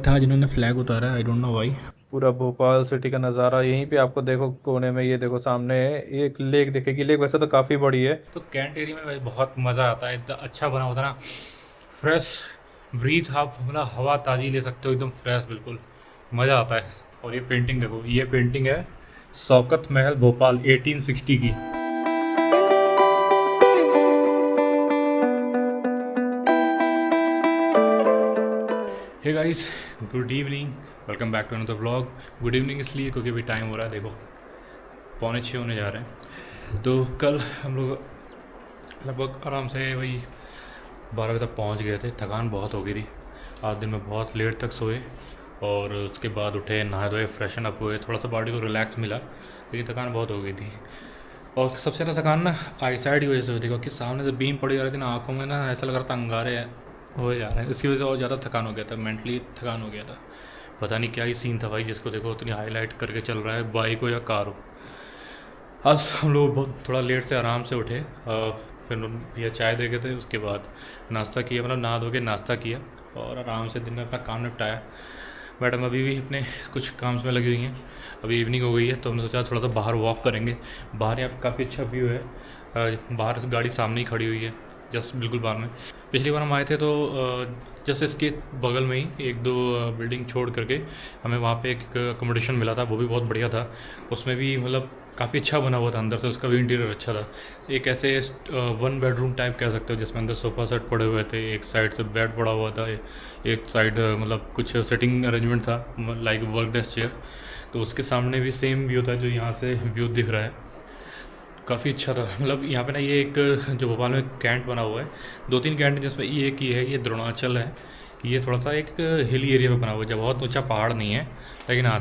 था जिन्होंने फ्लैग उतारा, आई डोंट नो व्हाई। पूरा भोपाल सिटी का नज़ारा यहीं पे आपको देखो कोने में, ये देखो सामने एक लेक दिखेगी। लेक वैसे तो काफ़ी बड़ी है। तो कैंट एरिया में भाई बहुत मज़ा आता है, इतना अच्छा बना होता है ना, फ्रेश ब्रीथ, आप मतलब हवा ताज़ी ले सकते हो एकदम फ्रेश, बिल्कुल मज़ा आता है। और ये पेंटिंग देखो, ये पेंटिंग है शौकत महल भोपाल 1860 की। Hey guys, good evening, welcome back to another blog. Good evening इसलिए क्योंकि अभी टाइम हो रहा है, देखो 5:45 होने जा रहे हैं। तो कल हम लोग लगभग आराम से वही 12 बजे तक पहुंच गए थे। थकान बहुत हो गई थी, आज दिन में बहुत लेट तक सोए और उसके बाद उठे, नहाए धोए, फ्रेशन अप हुए, थोड़ा सा बॉडी को रिलैक्स मिला, लेकिन थकान बहुत हो गई थी। और सबसे ज़्यादा थकान ना आई साइड की वजह से हुई थी, क्योंकि सामने से बीम पड़ी जा रही थी ना, आँखों में ना ऐसा लग रहा था अंगारे हो जा रहे हैं। इसकी वजह से और ज़्यादा थकान हो गया था, मेंटली थकान हो गया था। पता नहीं क्या ही सीन था भाई, जिसको देखो उतनी हाईलाइट करके चल रहा है, बाइक हो या कार हो। आज हम लोग बहुत थोड़ा लेट से आराम से उठे, फिर भैया चाय दे गए थे, उसके बाद नाश्ता किया, मतलब नहा धो के नाश्ता किया और आराम से दिन में अपना काम निपटाया। मैडम अभी भी अपने कुछ काम में लगी हुई हैं। अभी इवनिंग हो गई है तो हमने सोचा थोड़ा सा बाहर वॉक करेंगे। बाहर यहाँ काफ़ी अच्छा व्यू है, बाहर गाड़ी सामने ही खड़ी हुई है, जस्ट बिल्कुल बाहर में। पिछली बार हम आए थे तो जस्ट इसके बगल में ही एक दो बिल्डिंग छोड़ करके हमें वहाँ पे एक अकोमोडेशन मिला था, वो भी बहुत बढ़िया था। उसमें भी मतलब काफ़ी अच्छा बना हुआ था अंदर से, उसका भी इंटीरियर अच्छा था। एक ऐसे 1 बेडरूम टाइप कह सकते हो, जिसमें अंदर सोफ़ा सेट पड़े हुए थे, एक साइड से बेड पड़ा हुआ था, एक साइड मतलब कुछ सिटिंग अरेंजमेंट था, लाइक वर्क डेस्क चेयर। तो उसके सामने भी सेम व्यू था जो यहाँ से व्यू दिख रहा है, काफ़ी अच्छा था। मतलब यहाँ पे ना ये एक जो भोपाल में कैंट बना हुआ है, 2-3 कैंट हैं, जिसमें ये एक ये है, ये द्रोणाचल है। ये थोड़ा सा एक हिली एरिया पे बना हुआ है, जब बहुत ऊंचा पहाड़ नहीं है, लेकिन हाँ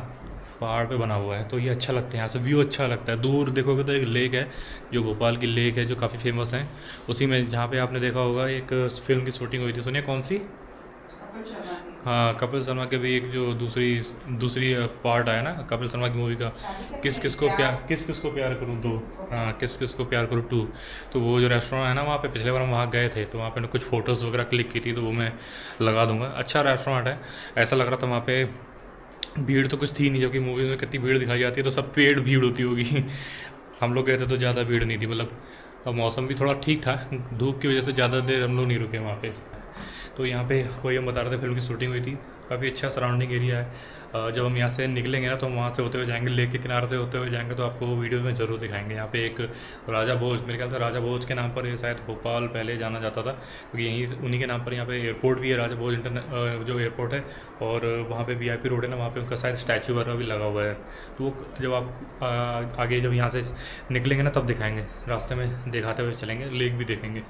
पहाड़ पे बना हुआ है, तो ये अच्छा लगता है। यहाँ से व्यू अच्छा लगता है, दूर देखोगे तो एक लेक है, जो भोपाल की लेक है, जो काफ़ी फेमस है। उसी में जहाँ पे आपने देखा होगा एक फिल्म की शूटिंग हुई थी, सुनिए कौन सी? हाँ, कपिल शर्मा के भी एक जो दूसरी दूसरी पार्ट आया ना कपिल शर्मा की मूवी का, किस किस को प्यार करूँ दो, हाँ किस किस को प्यार करूँ टू। तो वो जो रेस्टोरेंट है ना, वहाँ पे पिछले बार हम वहाँ गए थे, तो वहाँ पे कुछ फ़ोटोज़ वगैरह क्लिक की थी, तो वो मैं लगा दूंगा। अच्छा रेस्टोरेंट है, ऐसा लग रहा था वहाँ पे भीड़ तो कुछ थी नहीं, जबकि मूवी में कितनी भीड़ दिखाई जाती है, तो सब पेड़ भीड़ होती होगी। हम लोग गए थे तो ज़्यादा भीड़ नहीं थी, मतलब मौसम भी थोड़ा ठीक था, धूप की वजह से ज़्यादा देर हम लोग नहीं रुके वहाँ पे। तो यहाँ पे वही हम बता रहे थे, फिल्म की शूटिंग हुई थी, काफ़ी अच्छा सराउंडिंग एरिया है। जब हम यहाँ से निकलेंगे ना, तो हम वहाँ से होते हुए जाएंगे, लेक के किनारे से होते हुए जाएंगे, तो आपको वो वीडियो में ज़रूर दिखाएंगे। यहाँ पे एक राजा भोज, मेरे ख्याल से राजा भोज के नाम पर ये शायद भोपाल पहले जाना जाता था, क्योंकि यहीं उन्हीं के नाम पर यहाँ पे एयरपोर्ट भी है, राजा भोज जो एयरपोर्ट है। और वहाँ पे VIP रोड है ना, वहाँ पे उनका शायद स्टैचू वगैरह भी लगा हुआ है। तो वो जब आप आगे जब यहाँ से निकलेंगे ना, तब दिखाएंगे, रास्ते में दिखाते हुए चलेंगे, लेक भी देखेंगे।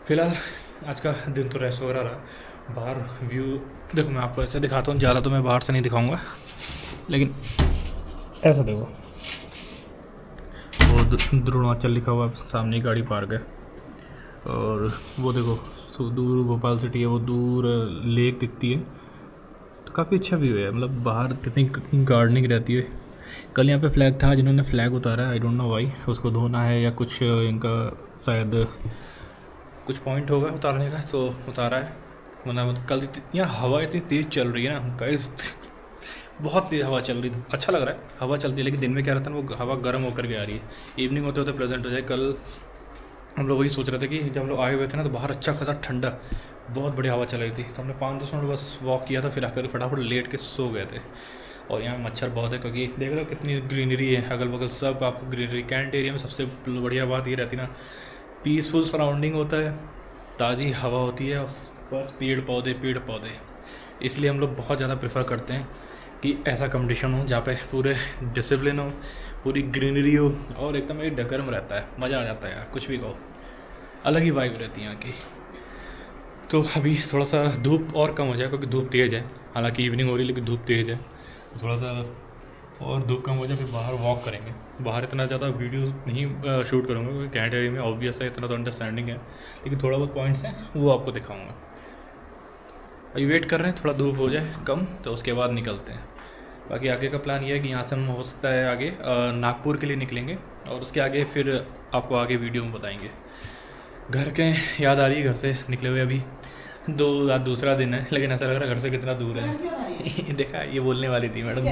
फिलहाल आज का दिन तो रेस्ट वगैरह रहा। बाहर व्यू देखो, मैं आपको ऐसे दिखाता हूँ, ज़्यादा तो मैं बाहर से नहीं दिखाऊंगा, लेकिन ऐसा देखो, वो द्रोणाचल लिखा हुआ सामने ही गाड़ी पार्क है। और वो देखो दूर भोपाल सिटी है, वो दूर लेक दिखती है। तो काफ़ी अच्छा व्यू है, मतलब बाहर कितनी गार्डनिंग रहती है। कल यहाँ पे फ्लैग था, जिन्होंने फ्लैग उतारा, आई डोंट नो वाई, उसको धोना है या कुछ इनका शायद कुछ पॉइंट होगा उतारने का, तो उतारा है। मतलब कल यहाँ हवा इतनी तेज़ चल रही है ना गाइस, बहुत तेज़ हवा चल रही है, अच्छा लग रहा है हवा चलती है, लेकिन दिन में क्या रहता है ना, वो हवा गर्म होकर के आ रही है, इवनिंग होते होते प्रेजेंट हो जाए। कल हम लोग वही सोच रहे थे कि जब हम लोग आए हुए थे ना, तो बाहर अच्छा खासा ठंडा, बहुत बढ़िया हवा चल रही थी, तो हमने 5-10 मिनट बस वॉक किया था, फिर आकर फटाफट लेट के सो गए थे। और यहाँ मच्छर बहुत है, क्योंकि देख रहे हो कितनी ग्रीनरी है, अगल बगल सब आपको ग्रीनरी। कैंट एरिया में सबसे बढ़िया बात ये रहती है ना, पीसफुल सराउंडिंग होता है, ताज़ी हवा होती है, और बस पेड़ पौधे पेड़ पौधे। इसलिए हम लोग बहुत ज़्यादा प्रेफर करते हैं कि ऐसा कंडीशन हो जहाँ पे पूरे डिसिप्लिन हो, पूरी ग्रीनरी हो, और एकदम एक गर्म रहता है, मज़ा आ जाता है यार, कुछ भी कहो, अलग ही वाइब रहती है यहाँ की। तो अभी थोड़ा सा धूप और कम हो जाए, क्योंकि धूप तेज़ है, हालांकि इवनिंग हो रही है लेकिन धूप तेज़ है, तो थोड़ा सा और धूप कम हो जाए, फिर बाहर वॉक करेंगे। बाहर इतना ज़्यादा वीडियो नहीं शूट करूँगा, क्योंकि कैंट एरिया में ऑब्वियस है, इतना तो अंडरस्टैंडिंग है, लेकिन थोड़ा बहुत पॉइंट्स हैं वो आपको दिखाऊँगा। अभी वेट कर रहे हैं थोड़ा धूप हो जाए कम, तो उसके बाद निकलते हैं। बाकी आगे का प्लान ये है कि यहाँ से हम हो सकता है आगे नागपुर के लिए निकलेंगे, और उसके आगे फिर आपको आगे वीडियो में बताएंगे। घर के याद आ रही है, घर से निकले हुए अभी दो आज दूसरा दिन है लेकिन ऐसा लग रहा है घर से कितना दूर है। देखा, ये बोलने वाली थी मैडम।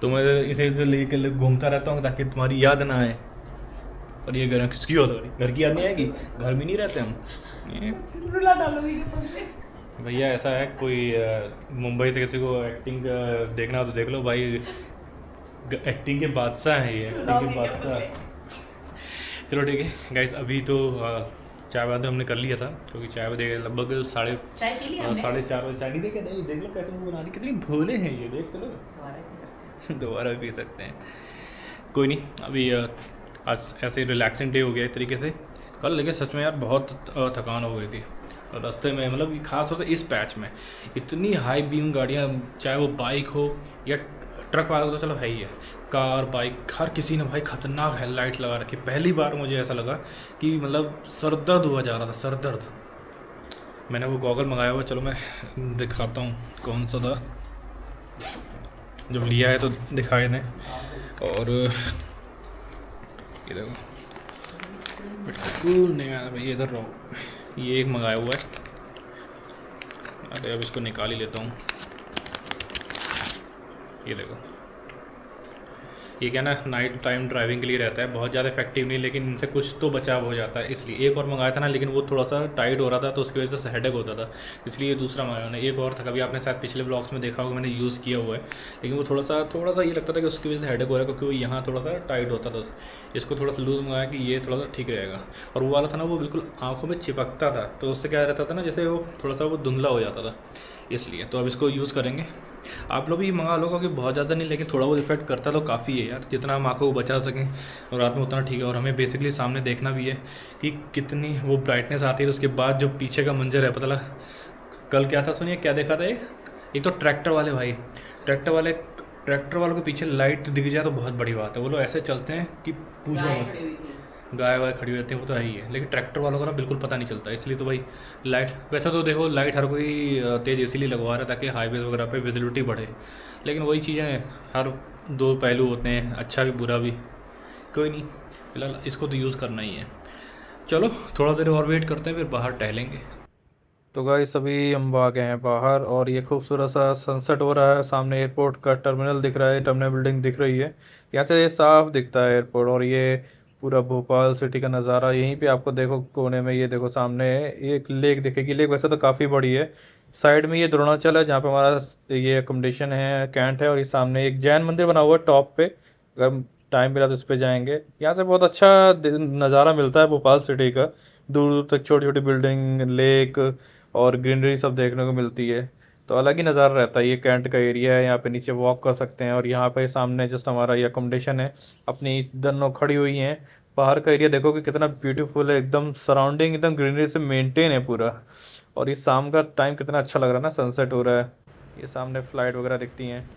तो मैं इसे तो लेकर घूमता रहता हूँ ताकि तुम्हारी याद ना आए। और ये घर किसकी याद आ रही? घर की याद नहीं आएगी, घर में नहीं रहते हम। भैया ऐसा है, कोई मुंबई से किसी को एक्टिंग देखना हो तो देख लो भाई, एक्टिंग के बादशाह हैं ये, एक्टिंग के बादशाह। चलो ठीक है गाइस, अभी तो चाय वाय तो हमने कर लिया था क्योंकि चाय दे लगभग साढ़े 4:30 बजे। चाय नहीं देखे, नहीं देख लो कैसे वो बना रही, कितनी भोले हैं ये, देख तो लो। दोबारा भी पी सकते हैं, कोई नहीं। अभी आज ऐसे रिलैक्सिंग डे हो गया एक तरीके से। कल लेकिन सच में यार बहुत थकान हो गई थी और रास्ते में, मतलब खास तौर से इस पैच में इतनी हाई बीम गाड़ियाँ, चाहे वो बाइक हो या ट्रक वाला तो चलो है ही है, कार बाइक हर किसी ने भाई ख़तरनाक हेडलाइट लगा रखी। पहली बार मुझे ऐसा लगा कि मतलब सर दर्द हुआ जा रहा था, सर दर्द। मैंने वो गॉगल मंगाया हुआ, चलो मैं दिखाता हूँ कौन सा था, जब लिया है तो दिखाए दें। और ये देखो बिल्कुल नहीं आया भैया, इधर रहो। ये एक मंगाया हुआ है, अरे अब इसको निकाल ही लेता हूँ। ये देखो, ये क्या ना नाइट टाइम ड्राइविंग के लिए रहता है, बहुत ज़्यादा इफेक्टिव नहीं, लेकिन इनसे कुछ तो बचाव हो जाता है। इसलिए एक और मंगाया था ना, लेकिन वो थोड़ा सा टाइट हो रहा था तो उसकी वजह से हेडेक होता था, इसलिए दूसरा मंगाया मैंने। एक और था, कभी आपने शायद पिछले ब्लॉग्स में देखा होगा, मैंने यूज़ किया हुआ है, लेकिन वो थोड़ा सा ये लगता था कि उसकी वजह से हेडेक हो रहा है क्योंकि वो यहाँ थोड़ा सा टाइट होता था। इसको थोड़ा सा लूज़ मंगाया कि ये थोड़ा सा ठीक रहेगा। और वो वाला था ना, वो बिल्कुल आँखों में चिपकता था, तो उससे क्या रहता था ना, जैसे वो थोड़ा सा वो धुंधला हो जाता था, इसलिए। तो अब इसको यूज़ करेंगे, आप लोग भी मंगा लो क्योंकि बहुत ज़्यादा नहीं, लेकिन थोड़ा बहुत इफेक्ट करता तो काफ़ी है यार, जितना हम आँखों को बचा सकें और रात में उतना ठीक है। और हमें बेसिकली सामने देखना भी है कि कितनी वो ब्राइटनेस आती है, तो उसके बाद जो पीछे का मंजर है, पता लगा कल क्या था, सुनिए क्या देखा था। एक तो ट्रैक्टर वाले भाई, ट्रैक्टर वालों के पीछे लाइट दिख जाए तो बहुत बड़ी बात है। वो लोग ऐसे चलते हैं कि पूछो मत, गाय वाय खड़ी रहती है वो तो है ही है, लेकिन ट्रैक्टर वालों को ना बिल्कुल पता नहीं चलता। इसलिए तो भाई लाइट, वैसे तो देखो लाइट हर कोई तेज़ इसीलिए लगवा रहा है ताकि हाईवेज वगैरह पे विजिबिलिटी बढ़े, लेकिन वही चीज़ें, हर दो पहलू होते हैं, अच्छा भी बुरा भी। कोई नहीं, फिलहाल इसको तो यूज़ करना ही है। चलो थोड़ा देर और वेट करते हैं, फिर बाहर टहलेंगे। तो गाइस अभी हम आ गए हैं बाहर और ये खूबसूरत सा सनसेट हो रहा है। सामने एयरपोर्ट का टर्मिनल दिख रहा है, टर्मिनल बिल्डिंग दिख रही है, यहाँ से ये साफ दिखता है एयरपोर्ट। और ये पूरा भोपाल सिटी का नज़ारा यहीं पे आपको देखो कोने में, ये देखो सामने एक लेक दिखेगी। लेक वैसे तो काफ़ी बड़ी है। साइड में ये द्रोणाचल है जहाँ पे हमारा ये अकोमोडेशन है, कैंट है। और ये सामने एक जैन मंदिर बना हुआ है टॉप पे, अगर टाइम मिला तो इस पे जाएंगे। यहाँ से बहुत अच्छा नज़ारा मिलता है भोपाल सिटी का, दूर दूर तक छोटी छोटी बिल्डिंग, लेक और ग्रीनरी सब देखने को मिलती है। तो अलग ही नज़ारा रहता है। ये कैंट का एरिया है, यहाँ पे नीचे वॉक कर सकते हैं। और यहाँ पे सामने जस्ट हमारा ये अकोमोडेशन है, अपनी दोनों खड़ी हुई हैं। बाहर का एरिया देखो कि कितना ब्यूटीफुल है, एकदम सराउंडिंग एकदम ग्रीनरी से मेंटेन है पूरा। और ये शाम का टाइम कितना अच्छा लग रहा है ना, सनसेट हो रहा है, ये सामने फ्लाइट वगैरह दिखती हैं।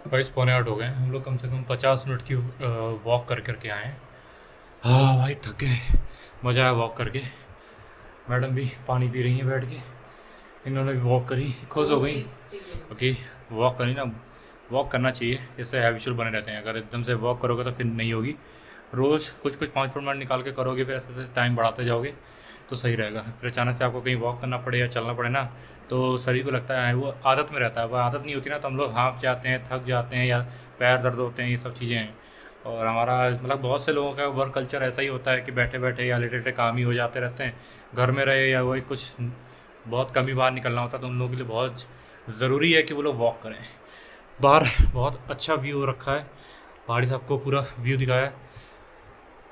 भाई 7:45 हो गए, हम लोग कम से कम 50 मिनट की वॉक कर करके आए हैं। हाँ भाई थक गए, मज़ा आया वॉक करके। मैडम भी पानी पी रही हैं बैठ के, इन्होंने भी वॉक करी, खुश हो गई। ओके, वॉक करी ना, वॉक करना चाहिए, इससे हैबिचुअल बने रहते हैं। अगर एकदम से वॉक करोगे तो फिर नहीं होगी, रोज़ कुछ कुछ 5 मिनट निकाल के करोगे, फिर ऐसे टाइम बढ़ाते जाओगे तो सही रहेगा। फिर अचानक से आपको कहीं वॉक करना पड़े या चलना पड़े ना, तो शरीर को लगता है वो आदत में रहता है। वो आदत नहीं होती ना, तो हम लोग हाँफ जाते हैं, थक जाते हैं, या पैर दर्द होते हैं, ये सब चीज़ें हैं। और हमारा मतलब बहुत से लोगों का वर्क कल्चर ऐसा ही होता है कि बैठे बैठे या लेटे लेटे काम ही हो जाते रहते हैं, घर में रहे या वही कुछ बहुत कम ही बाहर निकलना होता है, तो उन लोगों के लिए बहुत ज़रूरी है कि वो लोग वॉक करें। बाहर बहुत अच्छा व्यू रखा है, पहाड़ी साहब को पूरा व्यू दिखाया है।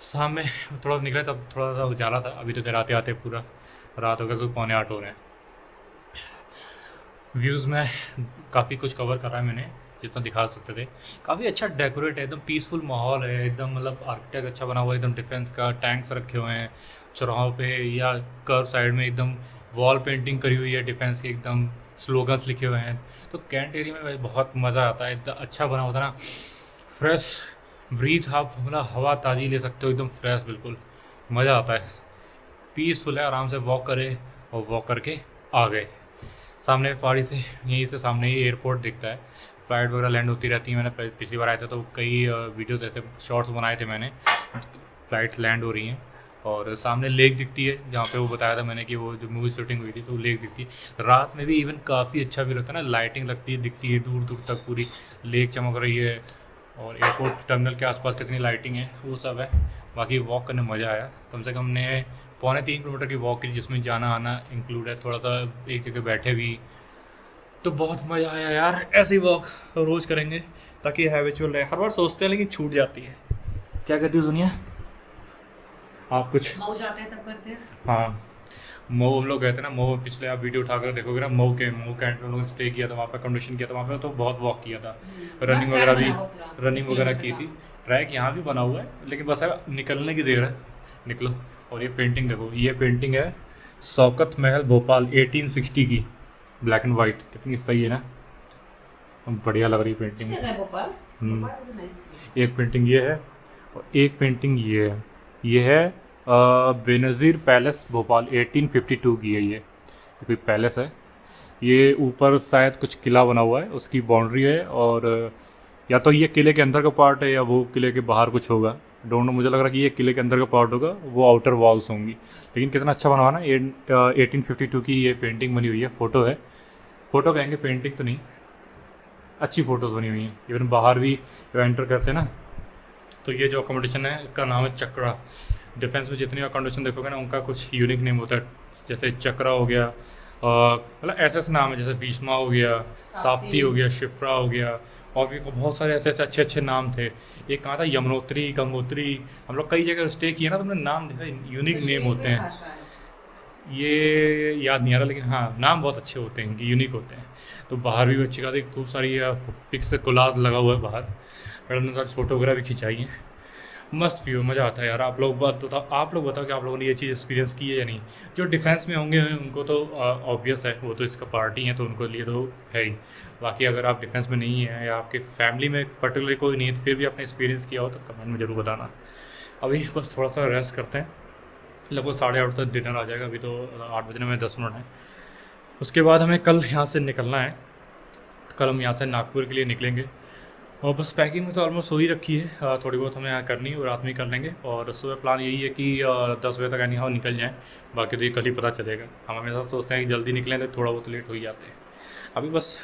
शाम में थोड़ा निकले तब थोड़ा सा उजाला था, अभी तो खैर आते आते पूरा रात हो गया, कोई 7:45 हो रहे हैं। व्यूज़ में काफ़ी कुछ कवर करा है मैंने, जितना दिखा सकते थे। काफ़ी अच्छा डेकोरेट है, एकदम पीसफुल माहौल है, एकदम मतलब आर्किटेक्ट अच्छा बना हुआ है, एकदम डिफेंस का टैंक्स रखे हुए हैं चौराहों पे या कर्व साइड में, एकदम वॉल पेंटिंग करी हुई है डिफेंस की, एकदम स्लोगन्स लिखे हुए हैं। तो कैंट एरिया में भाई बहुत मज़ा आता है, एकदम अच्छा बना होता है ना, फ्रेश ब्रीथ, आप मतलब हवा ताज़ी ले सकते हो एकदम फ्रेश, बिल्कुल मज़ा आता है, पीसफुल है, आराम से वॉक करे और वॉक करके आ गए। सामने पहाड़ी से, यहीं से सामने ही एयरपोर्ट दिखता है, फ़्लाइट वगैरह लैंड होती रहती है। मैंने पिछली बार आया था तो कई वीडियोस ऐसे शॉर्ट्स बनाए थे मैंने, फ़्लाइट लैंड हो रही हैं और सामने लेक दिखती है, जहाँ पे वो बताया था मैंने कि वो जो मूवी शूटिंग हुई थी तो लेक दिखती है। रात में भी इवन काफ़ी अच्छा भी लगता है ना, लाइटिंग लगती है, दिखती है दूर दूर तक, पूरी लेक चमक रही है और एयरपोर्ट टर्मिनल के आसपास कितनी लाइटिंग है वो सब है। बाकी वॉक करने मज़ा आया, कम से कम हमने 3.25 किलोमीटर की वॉक की, जिसमें जाना आना इंक्लूड है, थोड़ा सा एक जगह बैठे भी, तो बहुत मज़ा आया यार। ऐसी वॉक रोज़ करेंगे ताकि हैबिचुअल रहे। हर बार सोचते हैं लेकिन छूट जाती है। क्या कहती हो दुनिया, आप कुछ? मऊ जाते हैं तब करते हैं। हाँ, मऊ हम लोग गए थे ना, मऊ पिछले आप वीडियो उठाकर देखोगे ना, मऊ कैंट में हम लोगों ने स्टे किया था, वहाँ पर अकोमोडेशन किया था, वहाँ पे तो बहुत वॉक किया था, रनिंग वगैरह भी, रनिंग वगैरह की थी। ट्रैक यहाँ भी बना हुआ है लेकिन बस है निकलने की देर है, निकलो। और ये पेंटिंग देखो, ये पेंटिंग है शौकत महल भोपाल 1860 की, ब्लैक एंड वाइट, कितनी सही है ना, बढ़िया लग रही पेंटिंग। एक पेंटिंग ये है और एक पेंटिंग ये है, ये है बेनज़ीर पैलेस भोपाल 1852 की है। ये कोई पैलेस है, ये ऊपर शायद कुछ किला बना हुआ है, उसकी बाउंड्री है, और या तो ये किले के अंदर का पार्ट है या वो किले के बाहर कुछ होगा, डोंट नो। मुझे लग रहा है कि ये किले के अंदर का पार्ट होगा, वो आउटर वॉल्स होंगी। लेकिन कितना अच्छा बना हुआ ना, 1852 की ये पेंटिंग बनी हुई है। फ़ोटो है, फ़ोटो कहेंगे, पेंटिंग तो नहीं, अच्छी फ़ोटोज़ बनी हुई हैं। इवन बाहर भी एंटर करते हैं ना, तो ये जो अकोमोडेशन है इसका नाम है चक्रा। डिफेंस में जितनी अकोमोडेशन देखोगे ना, उनका कुछ यूनिक नेम होता है, जैसे चक्रा हो गया, मतलब ऐसे नाम है, जैसे भीष्मा हो गया, ताप्ती हो गया, शिप्रा हो गया, और भी बहुत सारे ऐसे ऐसे अच्छे अच्छे नाम थे। एक कहाँ था, यमुनोत्री, गंगोत्री, हम लोग कई जगह स्टे किए ना, तो हमने नाम देखा, यूनिक नेम होते हैं। ये याद नहीं आ रहा, लेकिन हाँ नाम बहुत अच्छे होते हैं इनके, यूनिक होते हैं। तो बाहर भी अच्छी खासी खूब सारी पिक्स कोलाज लगा हुआ है बाहर, मैडम ने साथ फ़ोटो वगैरह भी खिंचाई हैं। मस्त व्यू, मज़ा आता है यार। आप लोग बात बताओ, आप लोग बताओ कि आप लोगों ने ये चीज़ एक्सपीरियंस की है या नहीं। जो डिफेंस में होंगे उनको तो ऑब्वियस है, वो तो इसका पार्टी है तो उनको लिए तो है ही। बाकी अगर आप डिफेंस में नहीं हैं या आपके फैमिली में पर्टिकुलर कोई नहीं है, तो फिर भी आपने एक्सपीरियंस किया हो तो कमेंट में ज़रूर बताना। अभी बस थोड़ा सा रेस्ट करते हैं, लगभग 8:30 तक डिनर आ जाएगा, अभी तो 8 बजने में 10 मिनट है। उसके बाद हमें कल यहाँ से निकलना है, कल हम यहाँ से नागपुर के लिए निकलेंगे, और बस पैकिंग में तो ऑलमोस्ट हो ही रखी है, थोड़ी बहुत हमें यहाँ करनी है और रात में ही कर लेंगे। और सुबह प्लान यही है कि 10 बजे तक एनी हाउ निकल जाएँ, बाकी तो ये कल ही पता चलेगा। हम हमेशा सोचते हैं कि जल्दी निकलें तो थोड़ा बहुत लेट हो ही जाते हैं। अभी बस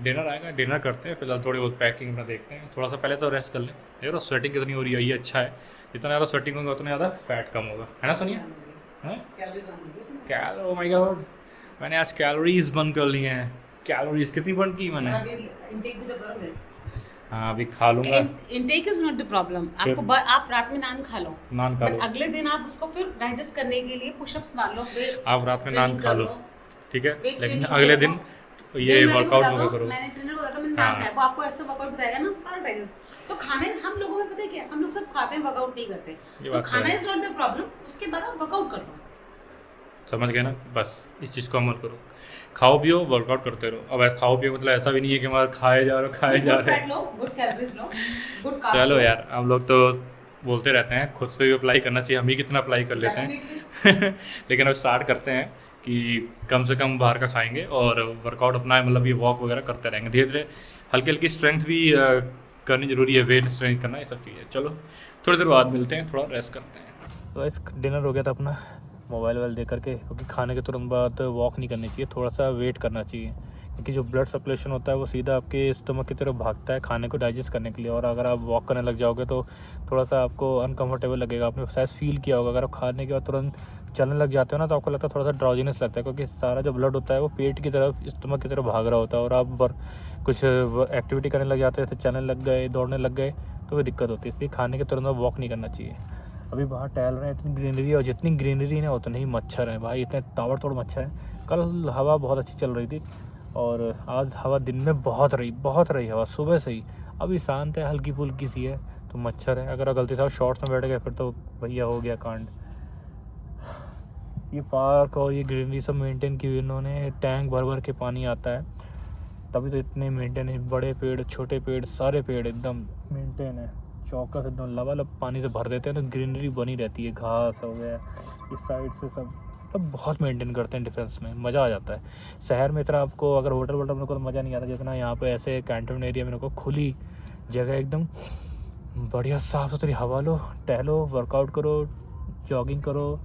डिनर आएगा, डिनर करते हैं, फिलहाल थोड़ी बहुत पैकिंग में देखते हैं। थोड़ा सा पहले तो रेस्ट कर लें, देखो स्वेटिंग कितनी हो रही है, ये अच्छा है, जितना ज़्यादा स्वेटिंग होगा उतना ज़्यादा फैट कम होगा, है ना सोनिया? हैं, ओ माय गॉड, मैंने आज कैलोरीज बंद कर ली हैं। कैलोरीज कितनी बंद की मैंने? इंटेक भी तो करोगे। हाँ अभी खा लूँगा। Intake is not the problem, आपको आप रात में नान खा लो, नान खा लो, अगले दिन आप उसको फिर डाइजेस्ट करने के लिए पुशअप्स मार लो, आप रात में नान खा लो, ठीक है, लेकिन अगले दिन ये वर्कआउट मत करो। मैंने ट्रेनर को बताया, मैंने नान खाया, वो आपको ऐसा वर्कआउट बताएगा ना, सारा डाइजेस्ट। तो खाने हम लोगों में पता है क्या, हम लोग सिर्फ खाते हैं, वर्कआउट नहीं करते। तो खाना इज नॉट द प्रॉब्लम, उसके बाद आप वर्कआउट कर लो, समझ गए ना? बस इस चीज़ को अमल करो, खाओ पियो वर्कआउट करते रहो। अब खाओ पियो मतलब ऐसा भी नहीं है कि हमारा खाए जा रहे हो। चलो यार, हम लोग तो बोलते रहते हैं, खुद पे भी अप्लाई करना चाहिए, हम ही कितना अप्लाई कर लेते हैं लेकिन अब स्टार्ट करते हैं कि कम से कम बाहर का खाएंगे और वर्कआउट अपना मतलब ये वॉक वगैरह करते रहेंगे धीरे धीरे। हल्की हल्की स्ट्रेंथ भी करनी ज़रूरी है, वेट स्ट्रेंथ करना, ये सब चीज़ें। चलो थोड़ी देर बाद मिलते हैं, थोड़ा रेस्ट करते हैं। तो इस डिनर हो गया था अपना, मोबाइल वोबाइल देख करके, क्योंकि खाने के तुरंत बाद वॉक नहीं करनी चाहिए, थोड़ा सा वेट करना चाहिए, क्योंकि जो ब्लड सर्कुलेशन होता है वो सीधा आपके स्टमक की तरफ भागता है खाने को डाइजेस्ट करने के लिए। और अगर आप वॉक करने लग जाओगे तो थोड़ा सा आपको अनकंफर्टेबल लगेगा। आपने शायद फील किया होगा, अगर आप खाने के बाद तुरंत चलने लग जाते हो ना, तो आपको लगता है थोड़ा सा ड्राउजीनेस लगता है, क्योंकि सारा जो ब्लड होता है वो पेट की तरफ, स्टमक की तरफ भाग रहा होता है, और आप कुछ एक्टिविटी करने लग जाते हैं, जैसे चलने लग गए, दौड़ने लग गए, तो वो दिक्कत होती है। इसलिए खाने के तुरंत वॉक नहीं करना चाहिए। अभी बाहर टहल रहे हैं, इतनी ग्रीनरी, और जितनी ग्रीनरी है उतने ही मच्छर हैं भाई, इतने ताबड़तोड़ मच्छर हैं। कल हवा बहुत अच्छी चल रही थी, और आज हवा दिन में बहुत रही हवा सुबह से ही। अभी शांत है, हल्की फुल्की सी है। तो मच्छर है, अगर गलती से आप शॉर्ट्स में बैठ गए फिर तो भैया हो गया कांड। ये पार्क और ये ग्रीनरी सब मेंटेन की हुई इन्होंने, टैंक भर भर के पानी आता है तभी तो इतने मेंटेन है। बड़े पेड़ छोटे पेड़ सारे पेड़ एकदम मेंटेन है, चौकस एकदम लबालब पानी से भर देते हैं तो ग्रीनरी बनी रहती है। घास हो गया इस साइड से सब, मतलब बहुत मेंटेन करते हैं डिफेंस में, मज़ा आ जाता है। शहर में इतना आपको अगर होटल वोटल में तो मज़ा नहीं आता जितना यहाँ पे ऐसे कैंटोन एरिया में को खुली जगह एकदम बढ़िया साफ़ सुथरी हवा लो, टहलो, वर्कआउट करो, जॉगिंग करो,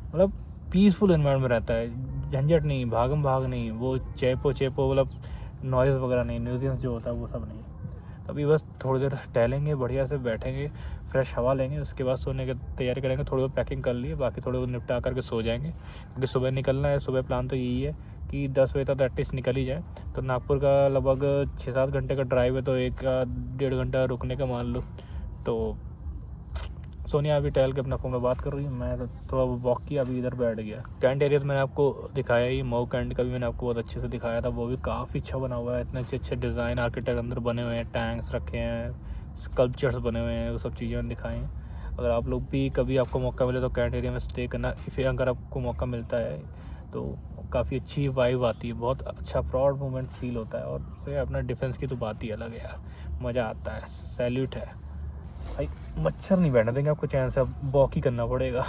मतलब पीसफुल एनवायरनमेंट रहता है। झंझट नहीं, भागम भाग नहीं, वो चेपो मतलब नॉइज़ वगैरह नहीं, न्यूज़ेंस जो होता है वो सब नहीं। अभी बस थोड़ी देर टहलेंगे, बढ़िया से बैठेंगे, फ्रेश हवा लेंगे, उसके बाद सोने की तैयारी करेंगे। थोड़ी बहुत पैकिंग कर लिए, बाकी थोड़े बहुत निपटा करके सो जाएंगे क्योंकि सुबह निकलना है। सुबह प्लान तो यही है कि 10 बजे तक एटलीस्ट निकल ही जाए। तो नागपुर का लगभग 6-7 घंटे का ड्राइव है, तो 1-1.5 घंटा रुकने का मान लो। तो सोनिया अभी टहल के अपना फ़ोन में बात कर रही है, मैं तो थोड़ा वॉक किया, अभी इधर बैठ गया। कैंट एरिया तो मैंने आपको दिखाया ही, मऊ कैंट का भी मैंने आपको बहुत अच्छे से दिखाया था, वो भी काफ़ी अच्छा बना हुआ है। इतने अच्छे डिज़ाइन आर्किटेक्ट अंदर बने हुए हैं, टैंक्स रखे हैं, स्कल्पचर्स बने हुए हैं, वो सब चीज़ें मैंने दिखाई हैं। अगर आप लोग भी कभी आपको मौका मिले तो कैंट एरिया में स्टे करना, फिर अगर आपको मौका मिलता है तो काफ़ी अच्छी वाइब आती है, बहुत अच्छा प्राउड मोमेंट फील होता है। और फिर अपना डिफेंस की तो बात ही अलग है यार, मज़ा आता है, सैल्यूट है भाई। मच्छर नहीं बैठने देंगे आपको चैन से, अब वॉक ही करना पड़ेगा।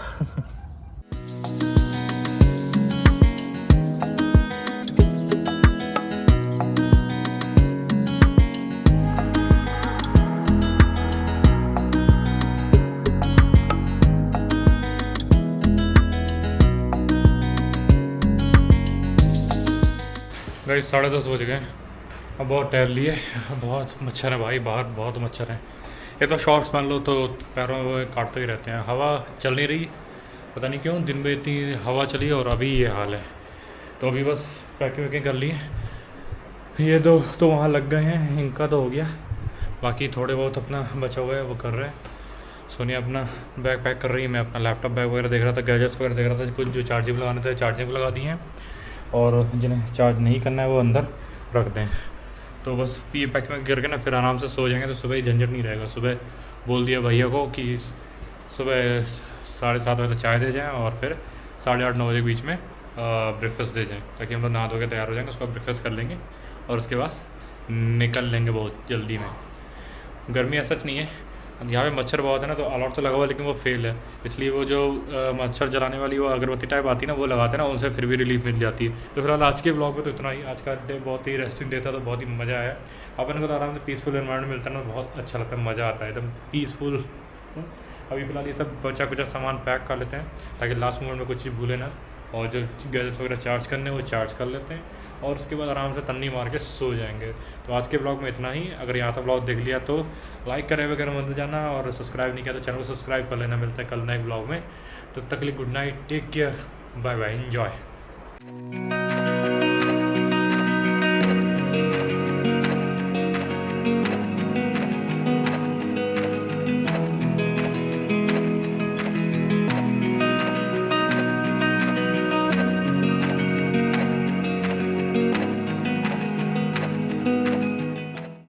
गाइस 10:30 बज गए, अब बहुत टहल लिए। बहुत मच्छर है भाई, बाहर बहुत मच्छर है। ये तो शॉर्ट्स पहन लो तो पैरों में काटते ही रहते हैं। हवा चल नहीं रही, पता नहीं क्यों, दिन में इतनी हवा चली और अभी ये हाल है। तो अभी बस पैकिंग वैकिंग कर लिए। ये दो तो वहाँ लग गए हैं, इनका तो हो गया, बाकी थोड़े बहुत अपना बचा हुआ है वो कर रहे हैं। सोनिया अपना बैग पैक कर रही है, मैं अपना लैपटॉप बैग वगैरह देख रहा था, गैजेट्स वगैरह देख रहा था। कुछ जो चार्जिंग लगाने थे चार्जिंग लगा दिए हैं, और जिन्हें चार्ज नहीं करना है वो अंदर रख दें। तो बस ये पैक में करके ना फिर आराम से सो जाएंगे, तो सुबह ही झंझट नहीं रहेगा। सुबह बोल दिया भैया को कि सुबह 7:30 बजे तक चाय दे जाएँ और फिर 8:30-9 बजे के बीच में ब्रेकफास्ट दे जाएँ, ताकि हम लोग नहा धो के तैयार हो जाएंगे। उसके बाद ब्रेकफास्ट कर लेंगे और उसके बाद निकल लेंगे बहुत जल्दी में। गर्मी ऐसा नहीं है, यहाँ पे मच्छर बहुत है ना, तो अलॉट तो लगा हुआ है लेकिन वो फेल है, इसलिए वो जो मच्छर जलाने वाली वो अगरबत्ती टाइप आती है ना, वो लगाते हैं ना, उनसे फिर भी रिलीफ मिल जाती है। तो फिलहाल आज के ब्लॉग में तो इतना ही। आज का डे बहुत ही रेस्टिंग डे था, तो बहुत ही मज़ा आया। अपन को तो आराम से पीसफुल एनवायरनमेंट मिलता है ना, बहुत अच्छा लगता है, मज़ा आता है एकदम पीसफुल। अभी फ़िलहाल ये सब बचा कुचा सामान पैक कर लेते हैं ताकि लास्ट मोमेंट में कुछ चीज़ भूले ना, और जो गैजेट्स वगैरह चार्ज करने वो चार्ज कर लेते हैं और उसके बाद आराम से तन्नी मार के सो जाएंगे। तो आज के ब्लॉग में इतना ही। अगर यहाँ तक ब्लॉग देख लिया तो लाइक करे वगैरह मत जाना, और सब्सक्राइब नहीं किया तो चैनल को सब्सक्राइब कर लेना। मिलता है कल नए ब्लॉग में, तो तक के लिए good night, take care, bye bye, enjoy.